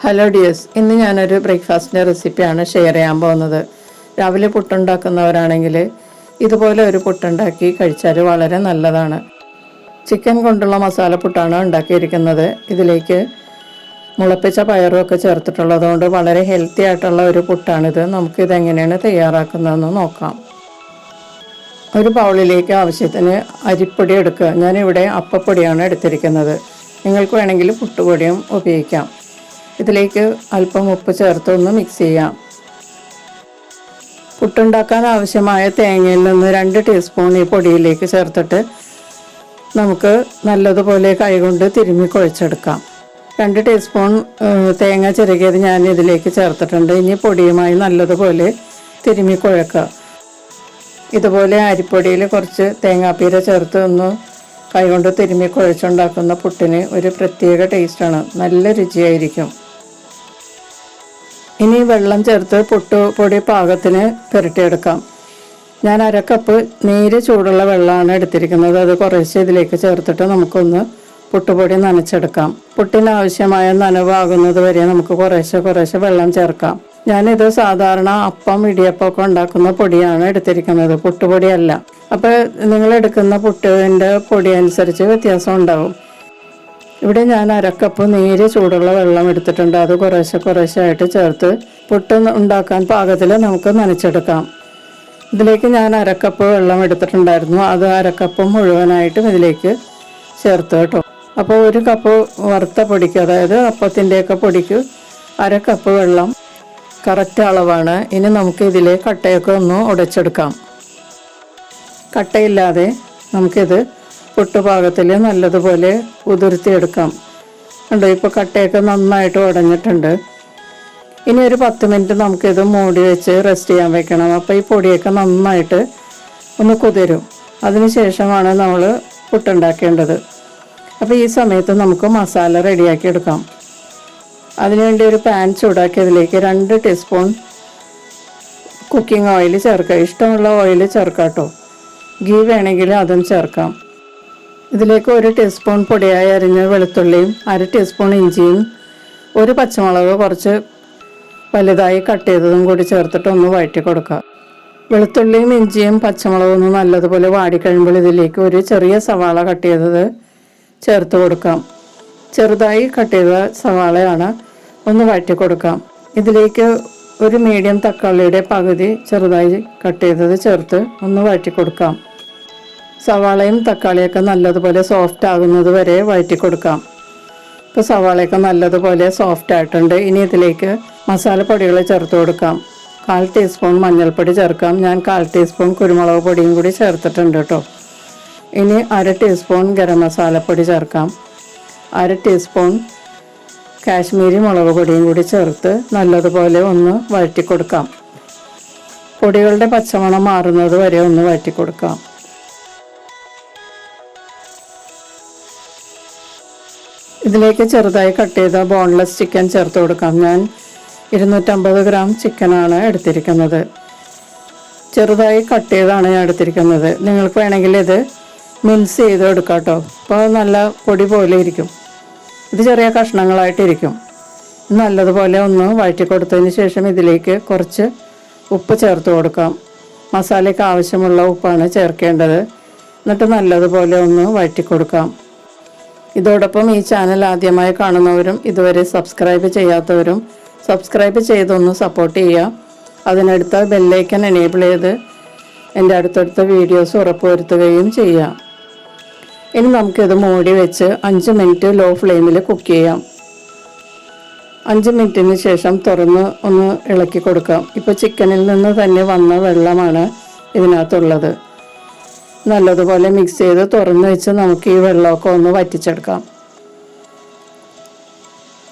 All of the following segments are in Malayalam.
ഹലോ ഡിയേഴ്സ്, ഇന്ന് ഞാനൊരു ബ്രേക്ക്ഫാസ്റ്റിൻ്റെ റെസിപ്പിയാണ് ഷെയർ ചെയ്യാൻ പോകുന്നത്. രാവിലെ പുട്ടുണ്ടാക്കുന്നവരാണെങ്കിൽ ഇതുപോലെ ഒരു പുട്ടുണ്ടാക്കി കഴിച്ചാൽ വളരെ നല്ലതാണ്. ചിക്കൻ കൊണ്ടുള്ള മസാല പുട്ടാണ് ഉണ്ടാക്കിയിരിക്കുന്നത്. ഇതിലേക്ക് മുളപ്പിച്ച പയറും ഒക്കെ ചേർത്തിട്ടുള്ളത് കൊണ്ട് വളരെ ഹെൽത്തി ആയിട്ടുള്ള ഒരു പുട്ടാണിത്. നമുക്കിതെങ്ങനെയാണ് തയ്യാറാക്കുന്നതെന്ന് നോക്കാം. ഒരു ബൗളിലേക്ക് ആവശ്യത്തിന് അരിപ്പൊടി എടുക്കുക. ഞാനിവിടെ അപ്പപ്പൊടിയാണ് എടുത്തിരിക്കുന്നത്. നിങ്ങൾക്ക് വേണമെങ്കിൽ പുട്ടുപൊടിയും ഉപയോഗിക്കാം. ഇതിലേക്ക് അല്പം ഉപ്പ് ചേർത്ത് ഒന്ന് മിക്സ് ചെയ്യാം. പുട്ടുണ്ടാക്കാൻ ആവശ്യമായ തേങ്ങയിൽ നിന്ന് 2 ടീസ്പൂൺ ഈ പൊടിയിലേക്ക് ചേർത്തിട്ട് നമുക്ക് നല്ലതുപോലെ കൈകൊണ്ട് തിരുമ്മി കുഴച്ചെടുക്കാം. 2 ടീസ്പൂൺ തേങ്ങ ചിരകിയത് ഞാൻ ഇതിലേക്ക് ചേർത്തിട്ടുണ്ട്. ഇനി പൊടിയുമായി നല്ലതുപോലെ തിരുമ്മി കുഴക്കുക. ഇതുപോലെ അരിപ്പൊടിയിൽ കുറച്ച് തേങ്ങാപ്പീര ചേർത്ത് ഒന്ന് കൈകൊണ്ട് തിരുമ്മി കുഴച്ചുണ്ടാക്കുന്ന പുട്ടിന് ഒരു പ്രത്യേക ടേസ്റ്റാണ്. നല്ല രുചിയായിരിക്കും. ഇനി വെള്ളം ചേർത്ത് പുട്ടുപൊടി പാകത്തിന് പുരട്ടിയെടുക്കാം. ഞാൻ 1/2 കപ്പ് നേരെ ചൂടുള്ള വെള്ളമാണ് എടുത്തിരിക്കുന്നത്. അത് കുറേശ്ശെ ഇതിലേക്ക് ചേർത്തിട്ട് നമുക്കൊന്ന് പുട്ടുപൊടി നനച്ചെടുക്കാം. പുട്ടിന് ആവശ്യമായ നനവാകുന്നത് വരെ നമുക്ക് കുറേശ്ശെ വെള്ളം ചേർക്കാം. ഞാനിത് സാധാരണ അപ്പം ഇടിയപ്പം ഒക്കെ ഉണ്ടാക്കുന്ന പൊടിയാണ് എടുത്തിരിക്കുന്നത്, പുട്ടുപൊടിയല്ല. അപ്പോൾ നിങ്ങൾ എടുക്കുന്ന പുട്ടിൻ്റെ പൊടി അനുസരിച്ച് വ്യത്യാസം ഉണ്ടാവും. ഇവിടെ ഞാൻ 1/2 കപ്പ് നേരെ ചൂടുള്ള വെള്ളം എടുത്തിട്ടുണ്ട്. അത് കുറേശ്ശെ ആയിട്ട് ചേർത്ത് പുട്ട് ഉണ്ടാക്കാൻ പാകത്തിൽ നമുക്ക് നനച്ചെടുക്കാം. ഇതിലേക്ക് ഞാൻ 1/2 കപ്പ് വെള്ളം എടുത്തിട്ടുണ്ടായിരുന്നു. അത് 1/2 കപ്പ് മുഴുവനായിട്ടും ഇതിലേക്ക് ചേർത്ത് കേട്ടോ. അപ്പോൾ 1 കപ്പ് വറുത്ത പൊടിക്ക്, അതായത് അപ്പത്തിൻ്റെയൊക്കെ പൊടിക്ക് 1/2 കപ്പ് വെള്ളം കറക്റ്റ് അളവാണ്. ഇനി നമുക്ക് ഇതിലെ കട്ടയൊക്കെ ഒന്ന് ഉടച്ചെടുക്കാം. കട്ടയില്ലാതെ നമുക്കിത് പുട്ടുപാകത്തിൽ നല്ലതുപോലെ ഉതിർത്തിയെടുക്കാം. കണ്ടോ, ഇപ്പോൾ കട്ടയൊക്കെ നന്നായിട്ട് ഉടഞ്ഞിട്ടുണ്ട്. ഇനി ഒരു 10 മിനിറ്റ് നമുക്കിത് മൂടി വെച്ച് റെസ്റ്റ് ചെയ്യാൻ വെക്കണം. അപ്പോൾ ഈ പൊടിയൊക്കെ നന്നായിട്ട് ഒന്ന് കുതിരും. അതിനുശേഷമാണ് നമ്മൾ പുട്ടുണ്ടാക്കേണ്ടത്. അപ്പോൾ ഈ സമയത്ത് നമുക്ക് മസാല റെഡിയാക്കി എടുക്കാം. അതിനുവേണ്ടി ഒരു പാൻ ചൂടാക്കി അതിലേക്ക് 2 ടീസ്പൂൺ കുക്കിംഗ് ഓയിൽ ചേർക്കുക. ഇഷ്ടമുള്ള ഓയിൽ ചേർക്കാം കേട്ടോ. ഗീ വേണമെങ്കിൽ അതും ചേർക്കാം. ഇതിലേക്ക് 1 ടീസ്പൂൺ പൊടിയായി അരിഞ്ഞ വെളുത്തുള്ളിയും 1/2 ടീസ്പൂൺ ഇഞ്ചിയും 1 പച്ചമുളക് കുറച്ച് വലുതായി കട്ട് ചെയ്തതും കൂടി ചേർത്തിട്ട് ഒന്ന് വഴറ്റി കൊടുക്കുക. വെളുത്തുള്ളിയും ഇഞ്ചിയും പച്ചമുളകും ഒന്ന് നല്ലതുപോലെ വാടിക്കഴിയുമ്പോൾ ഇതിലേക്ക് ഒരു ചെറിയ സവാള കട്ട് ചെയ്തത് ചേർത്ത് കൊടുക്കാം. ചെറുതായി കട്ട് ചെയ്ത സവാളയാണ്, ഒന്ന് വഴറ്റി കൊടുക്കാം. ഇതിലേക്ക് ഒരു മീഡിയം തക്കാളിയുടെ പകുതി ചെറുതായി കട്ട് ചെയ്തത് ചേർത്ത് ഒന്ന് വഴറ്റി കൊടുക്കാം. സവാളയും തക്കാളിയൊക്കെ നല്ലതുപോലെ സോഫ്റ്റ് ആകുന്നത് വരെ വഴറ്റി കൊടുക്കാം. ഇപ്പോൾ സവാളയൊക്കെ നല്ലതുപോലെ സോഫ്റ്റ് ആയിട്ടുണ്ട്. ഇനി ഇതിലേക്ക് മസാലപ്പൊടികൾ ചേർത്ത് കൊടുക്കാം. 1/4 ടീസ്പൂൺ മഞ്ഞൾപ്പൊടി ചേർക്കാം. ഞാൻ 1/4 ടീസ്പൂൺ കുരുമുളക് പൊടിയും കൂടി ചേർത്തിട്ടുണ്ട് കേട്ടോ. ഇനി 1/2 ടീസ്പൂൺ ഗരം മസാലപ്പൊടി ചേർക്കാം. 1/2 ടീസ്പൂൺ കാശ്മീരി മുളക് പൊടിയും കൂടി ചേർത്ത് നല്ലതുപോലെ ഒന്ന് വഴറ്റി കൊടുക്കാം. പൊടികളുടെ പച്ചമണം മാറുന്നത് വരെ ഒന്ന് വഴറ്റി കൊടുക്കാം. ഇതിലേക്ക് ചെറുതായി കട്ട് ചെയ്ത ബോൺലെസ് ചിക്കൻ ചേർത്ത് കൊടുക്കാം. ഞാൻ 250 ഗ്രാം ചിക്കനാണ് എടുത്തിരിക്കുന്നത്. ചെറുതായി കട്ട് ചെയ്താണ് ഞാൻ എടുത്തിരിക്കുന്നത്. നിങ്ങൾക്ക് വേണമെങ്കിൽ ഇത് മിക്സ് ചെയ്ത് എടുക്കാം കേട്ടോ. അപ്പോൾ നല്ല പൊടി പോലെ ഇരിക്കും. ഇത് ചെറിയ കഷ്ണങ്ങളായിട്ടിരിക്കും. നല്ലതുപോലെ ഒന്ന് വഴറ്റി കൊടുത്തതിന് ശേഷം ഇതിലേക്ക് കുറച്ച് ഉപ്പ് ചേർത്ത് കൊടുക്കാം. മസാലയ്ക്ക് ആവശ്യമുള്ള ഉപ്പാണ് ചേർക്കേണ്ടത്. എന്നിട്ട് നല്ലതുപോലെ ഒന്ന് വഴറ്റി കൊടുക്കാം. ഇതോടൊപ്പം ഈ ചാനൽ ആദ്യമായി കാണുന്നവരും ഇതുവരെ സബ്സ്ക്രൈബ് ചെയ്യാത്തവരും സബ്സ്ക്രൈബ് ചെയ്തൊന്ന് സപ്പോർട്ട് ചെയ്യുക. അതിനടുത്ത ബെല്ലൈക്കൺ എനേബിൾ ചെയ്ത് എൻ്റെ അടുത്തടുത്ത വീഡിയോസ് ഉറപ്പുവരുത്തുകയും ചെയ്യുക. ഇനി നമുക്കിത് മൂടി വെച്ച് 5 മിനിറ്റ് ലോ ഫ്ലെയിമിൽ കുക്ക് ചെയ്യാം. 5 മിനിറ്റിന് ശേഷം തുറന്ന് ഒന്ന് ഇളക്കി കൊടുക്കാം. ഇപ്പോൾ ചിക്കനിൽ നിന്ന് തന്നെ വന്ന വെള്ളമാണ് ഇതിനകത്തുള്ളത്. നല്ലതുപോലെ മിക്സ് ചെയ്ത് തുറന്ന് വെച്ച് നമുക്ക് ഈ വെള്ളമൊക്കെ ഒന്ന് വറ്റിച്ചെടുക്കാം.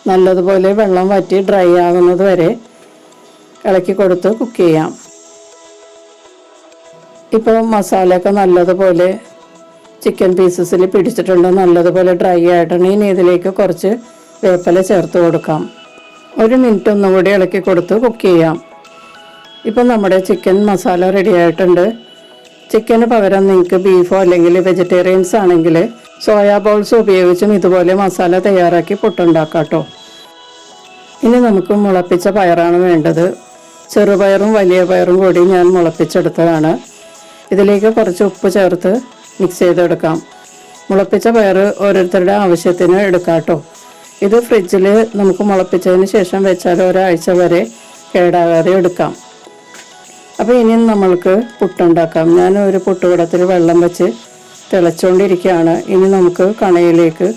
നല്ലതുപോലെ വെള്ളം വറ്റി ഡ്രൈ ആകുന്നത് വരെ ഇളക്കി കൊടുത്ത് കുക്ക് ചെയ്യാം. ഇപ്പോൾ മസാലയൊക്കെ നല്ലതുപോലെ ചിക്കൻ പീസസിൽ പിടിച്ചിട്ടുണ്ട്. നല്ലതുപോലെ ഡ്രൈ ആയിട്ടുണ്ട്. ഇനി ഇതിലേക്ക് കുറച്ച് വേപ്പില ചേർത്ത് കൊടുക്കാം. 1 മിനിറ്റ് ഒന്നും കൂടി ഇളക്കി കൊടുത്ത് കുക്ക് ചെയ്യാം. ഇപ്പം നമ്മുടെ ചിക്കൻ മസാല റെഡി ആയിട്ടുണ്ട്. ചിക്കന് പകരം നിങ്ങൾക്ക് ബീഫോ അല്ലെങ്കിൽ വെജിറ്റേറിയൻസ് ആണെങ്കിൽ സോയാ ബോൾസ് ഉപയോഗിച്ചും ഇതുപോലെ മസാല തയ്യാറാക്കി പുട്ടുണ്ടാക്കാം കേട്ടോ. ഇനി നമുക്ക് മുളപ്പിച്ച പയറാണ് വേണ്ടത്. ചെറുപയറും വലിയ പയറും കൂടി ഞാൻ മുളപ്പിച്ചെടുത്തതാണ്. ഇതിലേക്ക് കുറച്ച് ഉപ്പ് ചേർത്ത് മിക്സ് ചെയ്തെടുക്കാം. മുളപ്പിച്ച പയർ ഓരോരുത്തരുടെ ആവശ്യത്തിന് എടുക്കാം കേട്ടോ. ഇത് ഫ്രിഡ്ജിൽ നമുക്ക് മുളപ്പിച്ചതിന് ശേഷം വെച്ചാൽ ഒരാഴ്ച വരെ കേടാകാതെ എടുക്കാം. അപ്പോൾ ഇനി നമ്മൾക്ക് പുട്ടുണ്ടാക്കാം. ഞാൻ ഒരു പുട്ടുകുടത്തിൽ വെള്ളം വെച്ച് തിളച്ചുകൊണ്ടിരിക്കുകയാണ്. ഇനി നമുക്ക് കണയിലേക്ക്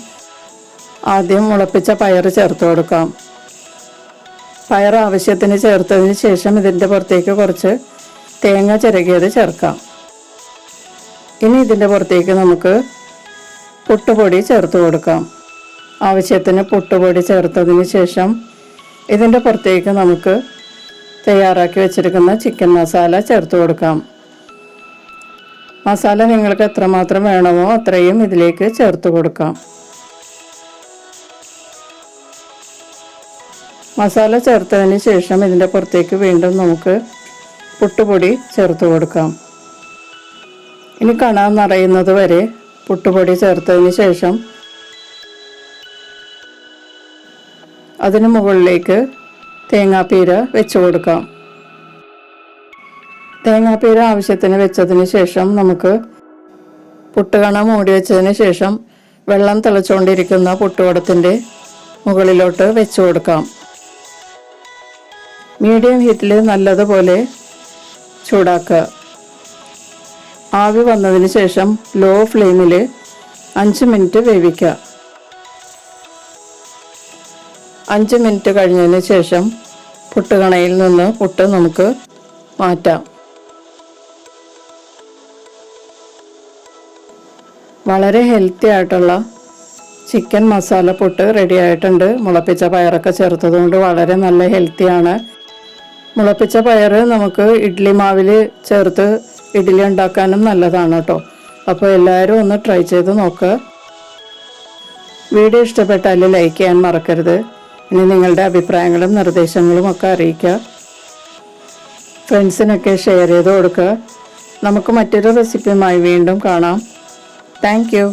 ആദ്യം മുളപ്പിച്ച പയർ ചേർത്ത് കൊടുക്കാം. പയർ ആവശ്യത്തിന് ചേർത്തതിന് ശേഷം ഇതിൻ്റെ പുറത്തേക്ക് കുറച്ച് തേങ്ങ ചിരകിയത് ചേർക്കാം. ഇനി ഇതിൻ്റെ പുറത്തേക്ക് നമുക്ക് പുട്ടുപൊടി ചേർത്ത് കൊടുക്കാം. ആവശ്യത്തിന് പുട്ടുപൊടി ചേർത്തതിന് ശേഷം ഇതിൻ്റെ പുറത്തേക്ക് നമുക്ക് തയ്യാറാക്കി വെച്ചിരിക്കുന്ന ചിക്കൻ മസാല ചേർത്ത് കൊടുക്കാം. മസാല നിങ്ങൾക്ക് എത്രമാത്രം വേണമോ അത്രയും ഇതിലേക്ക് ചേർത്ത് കൊടുക്കാം. മസാല ചേർത്തതിന് ശേഷം ഇതിൻ്റെ പുറത്തേക്ക് വീണ്ടും നമുക്ക് പുട്ടുപൊടി ചേർത്ത് കൊടുക്കാം. ഇനി കണ നിറയുന്നത് വരെ പുട്ടുപൊടി ചേർത്തതിന് ശേഷം അതിന് മുകളിലേക്ക് തേങ്ങാപ്പീര വെച്ച് കൊടുക്കാം. തേങ്ങാപ്പീര ആവശ്യത്തിന് വെച്ചതിന് ശേഷം നമുക്ക് പുട്ടുകണ മൂടി വെച്ചതിന് ശേഷം വെള്ളം തിളച്ചുകൊണ്ടിരിക്കുന്ന പുട്ടുകുടത്തിൻ്റെ മുകളിലോട്ട് വെച്ച് കൊടുക്കാം. മീഡിയം ഹീറ്റിൽ നല്ലതുപോലെ ചൂടാക്കുക. ആവി വന്നതിന് ശേഷം ലോ ഫ്ലെയിമിൽ 5 മിനിറ്റ് വേവിക്കുക. 5 മിനിറ്റ് കഴിഞ്ഞതിന് ശേഷം പുട്ടുകണയിൽ നിന്ന് പുട്ട് നമുക്ക് മാറ്റാം. വളരെ ഹെൽത്തി ആയിട്ടുള്ള ചിക്കൻ മസാല പുട്ട് റെഡി ആയിട്ടുണ്ട്. മുളപ്പിച്ച പയറൊക്കെ ചേർത്തതുകൊണ്ട് വളരെ നല്ല ഹെൽത്തിയാണ്. മുളപ്പിച്ച പയർ നമുക്ക് ഇഡ്ഡലി മാവിൽ ചേർത്ത് ഇഡ്ഡലി ഉണ്ടാക്കാനും നല്ലതാണ് കേട്ടോ. അപ്പോൾ എല്ലാവരും ഒന്ന് ട്രൈ ചെയ്ത് നോക്കുക. വീഡിയോ ഇഷ്ടപ്പെട്ടാൽ ലൈക്ക് ചെയ്യാൻ മറക്കരുത്. ഇനി നിങ്ങളുടെ അഭിപ്രായങ്ങളും നിർദ്ദേശങ്ങളും ഒക്കെ അറിയിക്കുക. ഫ്രണ്ട്സിനൊക്കെ ഷെയർ ചെയ്ത് കൊടുക്കുക. നമുക്ക് മറ്റൊരു റെസിപ്പിയുമായി വീണ്ടും കാണാം. Thank you.